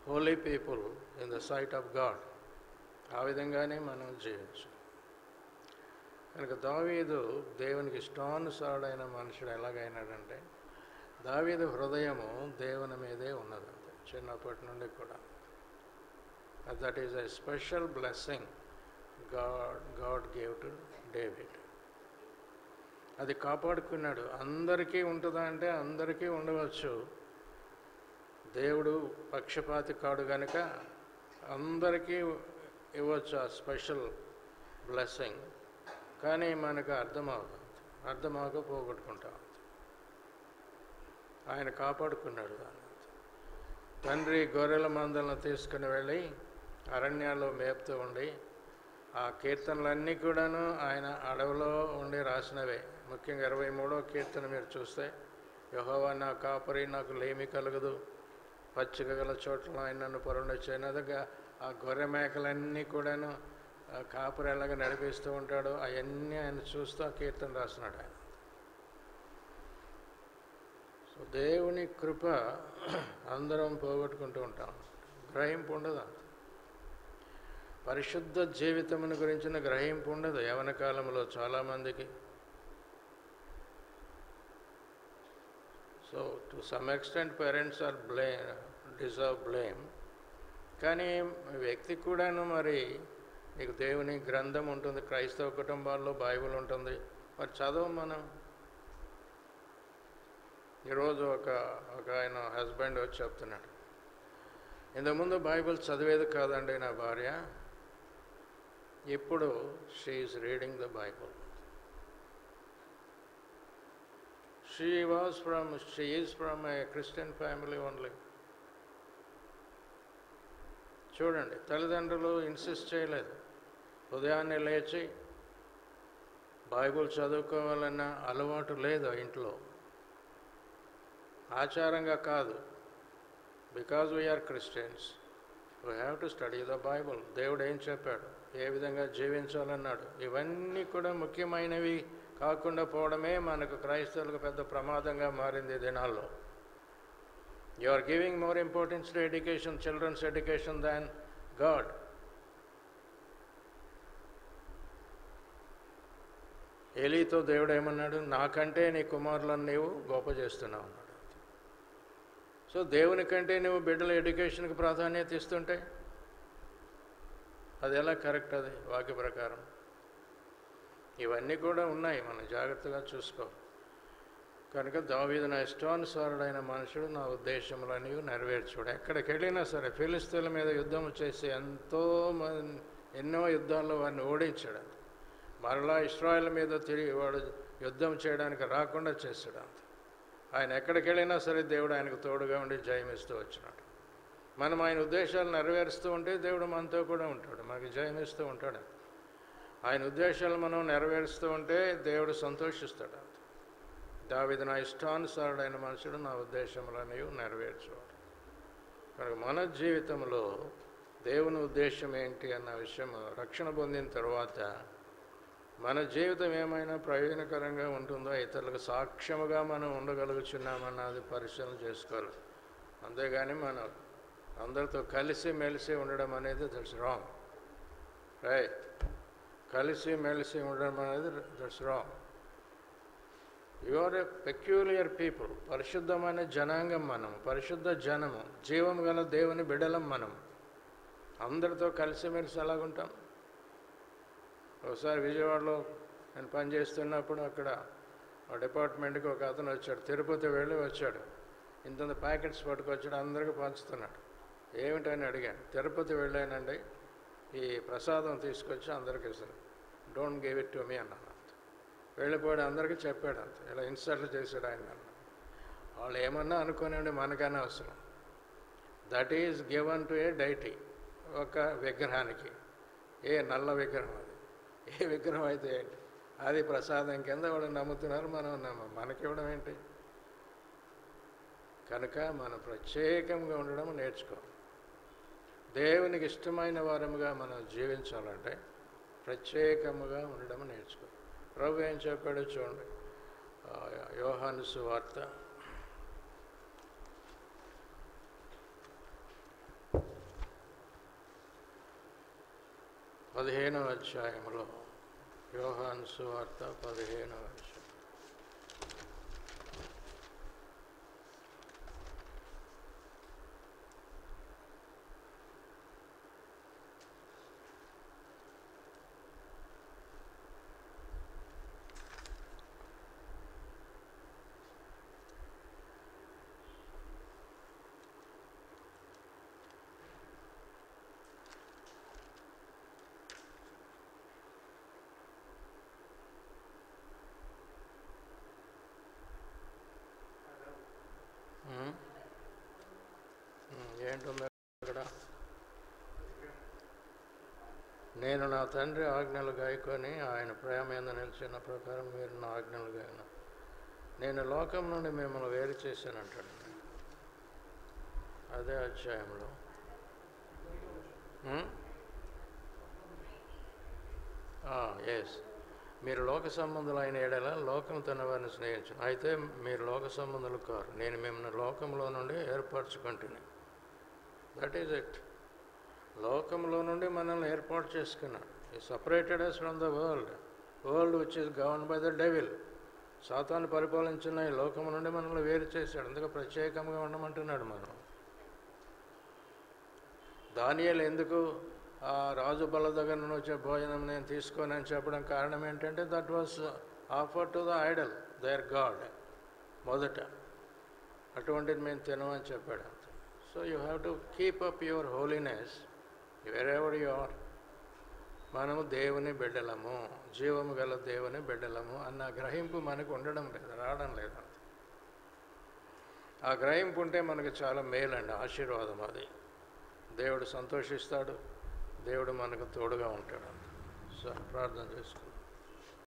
holy people in the sight of God. ఆ విధంగానే మనం జీవించాలి. కనుక దావీదు దేవునికి ఇష్టానుసారుడైన మనుషుడు ఎలాగైనాడంటే, దావీదు హృదయము దేవుని మీదే ఉన్నదంతే చిన్నప్పటి నుండి కూడా. That is a special blessing God gave to David. అది కాపాడుకున్నాడు. అందరికీ ఉంటుందా అంటే అందరికీ ఉండవచ్చు. దేవుడు పక్షపాతి కాడు కనుక అందరికీ ఇవ్వచ్చు ఆ స్పెషల్ బ్లెస్సింగ్. కానీ మనకు అర్థమవక పోగొట్టుకుంటాం. ఆయన కాపాడుకున్నాడు దాన్ని. తండ్రి గొర్రెల మందలను తీసుకుని వెళ్ళి అరణ్యాల్లో మేపుతూ ఉండి, ఆ కీర్తనలన్నీ కూడాను ఆయన అడవిలో ఉండి రాసినవే. ముఖ్యంగా 23వ కీర్తన మీరు చూస్తే, యెహోవా నా కాపరి, నాకు లేమి కలగదు, పచ్చిక గల చోట్ల ఆయన నన్ను పరుండొచ్చినదిగా. ఆ గొర్రె మేకలన్నీ కూడాను కాపరి ఎలాగ నడిపిస్తూ ఉంటాడు, అవన్నీ ఆయన చూస్తూ ఆ కీర్తన రాసినాడు ఆయన. సో దేవుని కృప అందరం పోగొట్టుకుంటూ ఉంటాం, గ్రహింపు ఉండదు. పరిశుద్ధ జీవితమును గురించిన గ్రహింపు ఉండదు యవన కాలంలో చాలామందికి. So to some extent parents are deserve blame. కానీ వ్యక్తి కూడాను, మరి నీకు దేవుని గ్రంథం ఉంటుంది, క్రైస్తవ కుటుంబాల్లో బైబిల్ ఉంటుంది, మరి చదవ. మనం ఈరోజు ఒక ఆయన హస్బెండ్ వచ్చి చెప్తున్నాడు, ఇంతకుముందు బైబిల్ చదివేది కాదండి నా భార్య, ఇప్పుడు she is reading the Bible. She is from a Christian family only. చూడండి, తల్లిదండ్రులు ఇన్సిస్ట్ చేయలేదు. ఉదయాన్నే లేచి బైబిల్ చదువుకోవాలన్న అలవాటు లేదు ఇంట్లో, ఆచారంగా కాదు. Because we are Christians, we have to study the Bible. దేవుడు ఏం చెప్పాడు, ఏ విధంగా జీవించాలన్నాడు, ఇవన్నీ కూడా ముఖ్యమైనవి కాకుండా పోవడమే మనకు క్రైస్తవులకు పెద్ద ప్రమాదంగా మారింది దినాల్లో. You are giving more importance to education, children's education, than God. ఏలీతో దేవుడు ఏమన్నాడు? నాకంటే నీ కుమారులను నీవు గొప్ప చేస్తున్నావు అన్నాడు. సో దేవుని కంటే నువ్వు బిడ్డల ఎడ్యుకేషన్కి ప్రాధాన్యత ఇస్తుంటే అది ఎలా కరెక్ట్? అది వాక్య ప్రకారం ఇవన్నీ కూడా ఉన్నాయి, మనం జాగ్రత్తగా చూసుకోవాలి. కనుక దావీదు నా ఇష్టానుసారుడైన మనుషుడు, నా ఉద్దేశములన్నీ నెరవేర్చుడు. ఎక్కడికి వెళ్ళినా సరే ఫిలిస్తీన్ల మీద యుద్ధం చేసి ఎన్నో యుద్ధాల్లో వారిని ఓడించాడు. మరలా ఇశ్రాయేల్ మీద తిరిగి వాడు యుద్ధం చేయడానికి రాకుండా చేశాడు. అంత ఆయన ఎక్కడికి వెళ్ళినా సరే దేవుడు ఆయనకు తోడుగా ఉండి జయమిస్తూ వచ్చినాడు. మనం ఆయన ఉద్దేశాలు నెరవేరుస్తూ ఉంటే దేవుడు మనతో కూడా ఉంటాడు, మనకి జయమిస్తూ ఉంటాడు. ఆయన ఉద్దేశాలు మనం నెరవేరుస్తూ ఉంటే దేవుడు సంతోషిస్తాడు. అంత దావీదు నా ఇష్టానుసారుడైన మనుషుడు, నా ఉద్దేశములన్నీ నెరవేర్చేవాడు. కనుక మన జీవితంలో దేవుని ఉద్దేశం ఏంటి అన్న విషయం, రక్షణ పొందిన తర్వాత మన జీవితం ఏమైనా ప్రయోజనకరంగా ఉంటుందో, ఇతరులకు సాక్ష్యముగా మనం ఉండగలుగుతున్నామన్నది పరిశీలన చేసుకోవాలి. అంతేగాని మనం అందరితో కలిసి మెలిసి ఉండడం అనేది దట్స్ రాంగ్. రైట్? కలిసి మెలిసి ఉండడం అనేది that's wrong. You are a peculiar people. పరిశుద్ధమైన జనాంగం మనం, పరిశుద్ధ జనము, జీవం గల దేవుని బిడ్డలం మనం. అందరితో కలిసిమెలిసి ఎలాగుంటాం? ఒకసారి విజయవాడలో నేను పనిచేస్తున్నప్పుడు అక్కడ ఆ డిపార్ట్మెంట్కి ఒక అతను వచ్చాడు, తిరుపతి వెళ్ళి వచ్చాడు. ఇంత ప్యాకెట్స్ పట్టుకొచ్చాడు, అందరికీ పంచుతున్నాడు. ఏమిటని అడిగాను. తిరుపతి వెళ్ళానండి, ఈ ప్రసాదం తీసుకొచ్చి అందరికీ ఇస్తాను, don't give it to me అన్నాను. వెళ్ళిపోయాడు, అందరికీ చెప్పాడు. అంత ఇలా ఇన్సల్ట్ చేశాడు ఆయన. వాళ్ళు ఏమన్నా అనుకోనండి, మనకన్నా అవసరం. That is given to A deity, ఒక విగ్రహానికి. ఏ నల్ల విగ్రహం, అది ఏ విగ్రహం అయితే ఏంటి, అది ప్రసాదం కింద వాళ్ళు నమ్ముతున్నారు, మనం మనకివ్వడం ఏంటి? కనుక మనం ప్రత్యేకంగా ఉండడం నేర్చుకోవాలి. దేవునికి ఇష్టమైన వారముగా మనం జీవించాలంటే ప్రత్యేకముగా ఉండడం నేర్చుకోవాలి. ప్రభు ఏం చెప్పాడో చూడండి. యోహాను సువార్త 15వ అధ్యాయంలో, యోహాను సువార్త 15వ అధ్యాయం. ఏంటుందో ఇక్కడ? నేను నా తండ్రి ఆజ్ఞలు గాయకొని ఆయన ప్రేమ మీద నిలిచిన ప్రకారం మీరు నా ఆజ్ఞలు గాయన. నేను లోకం నుండి మిమ్మల్ని వేరు చేశానంటాడు. అదే అధ్యాయంలో ఎస్, మీరు లోక సంబంధులైన ఎడల లోకం తన వారిని స్నేహించు. అయితే మీరు లోక సంబంధులు కారు, నేను మిమ్మల్ని లోకంలో నుండి ఏర్పరచుకుంటుని. That is it. లోకంలో నుండి మనల్ని ఏర్పాటు చేసుకున్నాడు. ఈ separated us from the world which is govern by the devil. సాతాను పరిపాలించిన ఈ లోకం నుండి మనల్ని వేరు చేశాడు. అందుకే ప్రత్యేకంగా ఉండమంటున్నాడు. మనం దానియేలు ఎందుకు ఆ రాజు బల్ల దగ్గర నుండి వచ్చే భోజనం నేను తీసుకొని అని చెప్పడం కారణం ఏంటంటే that was offer to the idol, there God. మొదట అటువంటిది మేము తినమని చెప్పాడు. అంతే. So you have to keep up your holiness wherever you are. మనము దేవుని బిడ్డలము, జీవము గల దేవుని బిడ్డలము అన్న గ్రహింపు మనకు ఉండడం లేదు, రావడం లేదు. ఆ గ్రహింపు ఉంటే మనకు చాలా మేలండి, ఆశీర్వాదం. అది దేవుడు సంతోషిస్తాడు, దేవుడు మనకు తోడుగా ఉంటాడు. సో ప్రార్థన చేసుకుంటాం.